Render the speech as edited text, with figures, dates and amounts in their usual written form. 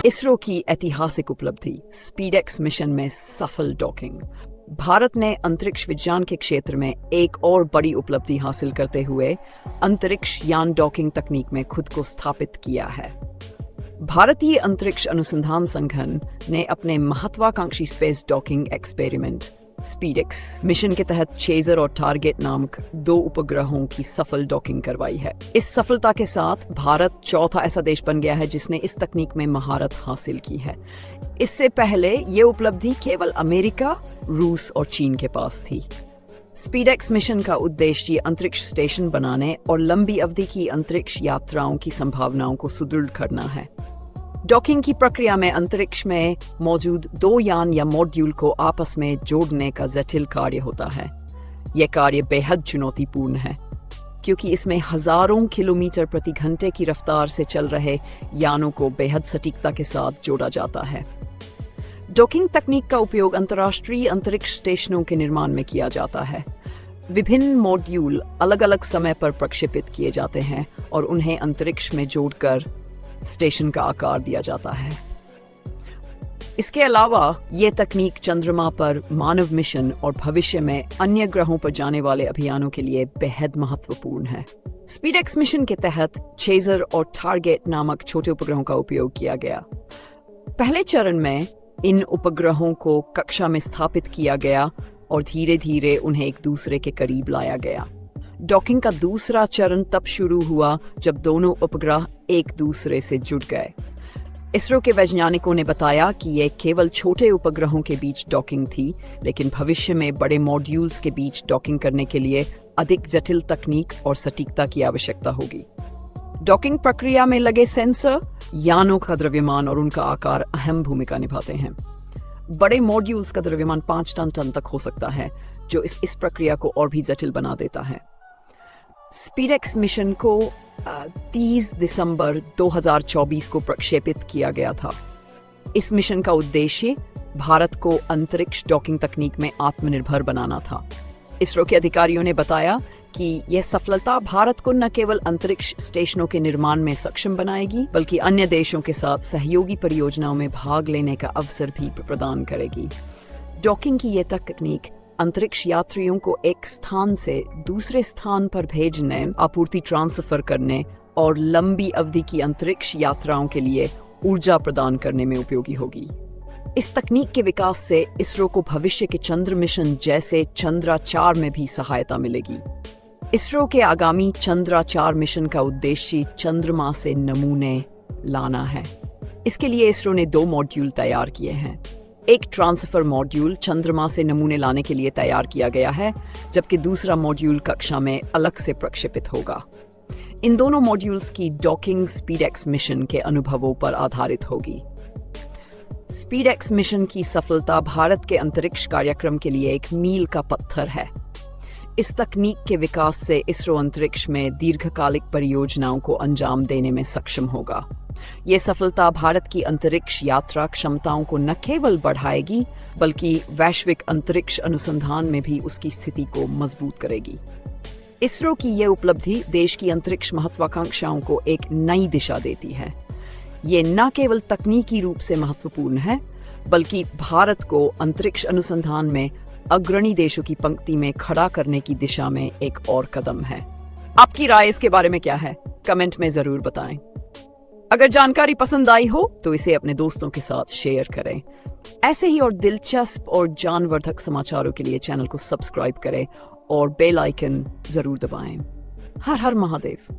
इसरो की ऐतिहासिक उपलब्धि, स्पीडएक्स मिशन में सफल डॉकिंग। भारत ने अंतरिक्ष विज्ञान के क्षेत्र में एक और बड़ी उपलब्धि हासिल करते हुए अंतरिक्ष यान डॉकिंग तकनीक में खुद को स्थापित किया है। भारतीय अंतरिक्ष अनुसंधान संगठन ने अपने महत्वाकांक्षी स्पेस डॉकिंग एक्सपेरिमेंट स्पीडएक्स मिशन के तहत चेजर और टारगेट नामक 2 उपग्रहों की सफल डॉकिंग करवाई है। इस सफलता के साथ भारत चौथा ऐसा देश बन गया है जिसने इस तकनीक में महारत हासिल की है। इससे पहले ये उपलब्धि केवल अमेरिका, रूस और चीन के पास थी। स्पीडएक्स मिशन का उद्देश्य अंतरिक्ष स्टेशन बनाने और लंबी अवधि की अंतरिक्ष यात्राओं की संभावनाओं को सुदृढ़ करना है। डॉकिंग की प्रक्रिया में अंतरिक्ष में मौजूद 2 यान या मॉड्यूल को आपस में जोड़ने का जटिल कार्य होता है। यह कार्य बेहद चुनौतीपूर्ण है क्योंकि इसमें हजारों किलोमीटर प्रति घंटे की रफ्तार से चल रहे यानों को बेहद सटीकता के साथ जोड़ा जाता है। डॉकिंग तकनीक का उपयोग अंतर्राष्ट्रीय अंतरिक्ष स्टेशनों के निर्माण में किया जाता है। विभिन्न मॉड्यूल अलग अलग समय पर प्रक्षेपित किए जाते हैं और उन्हें अंतरिक्ष में जोड़कर स्टेशन का आकार दिया जाता है। इसके अलावा यह तकनीक चंद्रमा पर मानव मिशन और भविष्य में अन्य ग्रहों पर जाने वाले अभियानों के लिए बेहद महत्वपूर्ण है। स्पीडएक्स मिशन के तहत चेजर और टारगेट नामक छोटे उपग्रहों का उपयोग किया गया। पहले चरण में इन उपग्रहों को कक्षा में स्थापित किया गया और धीरे धीरे उन्हें एक दूसरे के करीब लाया गया। डॉकिंग का दूसरा चरण तब शुरू हुआ जब दोनों उपग्रह एक दूसरे से जुड़ गए। इसरो के वैज्ञानिकों ने बताया कि यह केवल छोटे उपग्रहों के बीच डॉकिंग थी, लेकिन भविष्य में बड़े मॉड्यूल्स के बीच डॉकिंग करने के लिए अधिक जटिल तकनीक और सटीकता की आवश्यकता होगी। डॉकिंग प्रक्रिया में लगे सेंसर, यानों का द्रव्यमान और उनका आकार अहम भूमिका निभाते हैं। बड़े मॉड्यूल्स का द्रव्यमान 5 टन तक हो सकता है, जो इस प्रक्रिया को और भी जटिल बना देता है। स्पीडएक्स मिशन को 30 दिसंबर 2024 को प्रक्षेपित किया गया था। इस मिशन का उद्देश्य भारत को अंतरिक्ष डॉकिंग तकनीक में आत्मनिर्भर बनाना था। इसरो के अधिकारियों ने बताया कि यह सफलता भारत को न केवल अंतरिक्ष स्टेशनों के निर्माण में सक्षम बनाएगी, बल्कि अन्य देशों के साथ सहयोगी परियोजनाओं में भाग लेने का अवसर भी प्रदान करेगी। डॉकिंग की यह तकनीक अंतरिक्ष यात्रियों को एक स्थान से दूसरे स्थान पर भेजने, आपूर्ति ट्रांसफर करने और लंबी अवधि की अंतरिक्ष यात्राओं के लिए ऊर्जा प्रदान करने में उपयोगी होगी। इस तकनीक के विकास से इसरो को भविष्य के चंद्र मिशन जैसे चंद्रा-4 में भी सहायता मिलेगी। इसरो के आगामी चंद्रा-4 मिशन का उद्देश्य चंद्रमा से नमूने लाना है। इसके लिए इसरो ने 2 मॉड्यूल तैयार किए हैं। एक ट्रांसफर मॉड्यूल चंद्रमा से नमूने लाने के लिए तैयार किया गया है, जबकि दूसरा मॉड्यूल कक्षा में अलग से प्रक्षेपित होगा। इन दोनों मॉड्यूल्स की डॉकिंग स्पीडएक्स मिशन के अनुभवों पर आधारित होगी। स्पीडएक्स मिशन की सफलता भारत के अंतरिक्ष कार्यक्रम के लिए एक मील का पत्थर है। इस तकनीक के विकास से इसरो अंतरिक्ष में दीर्घकालिक परियोजनाओं को अंजाम देने में सक्षम होगा। ये सफलता भारत की अंतरिक्ष यात्रा क्षमताओं को न केवल बढ़ाएगी, बल्कि वैश्विक अंतरिक्ष अनुसंधान में भी उसकी स्थिति को मजबूत करेगी। इसरो की यह उपलब्धि देश की अंतरिक्ष महत्वाकांक्षाओं को एक नई दिशा देती है। ये न केवल तकनीकी रूप से महत्वपूर्ण है, बल्कि भारत को अंतरिक्ष अनुसंधान में अग्रणी देशों की पंक्ति में खड़ा करने की दिशा में एक और कदम है। आपकी राय इसके बारे में क्या है? कमेंट में जरूर बताएं। अगर जानकारी पसंद आई हो तो इसे अपने दोस्तों के साथ शेयर करें। ऐसे ही और दिलचस्प और ज्ञानवर्धक समाचारों के लिए चैनल को सब्सक्राइब करें और बेल आइकन जरूर दबाएं। हर हर महादेव।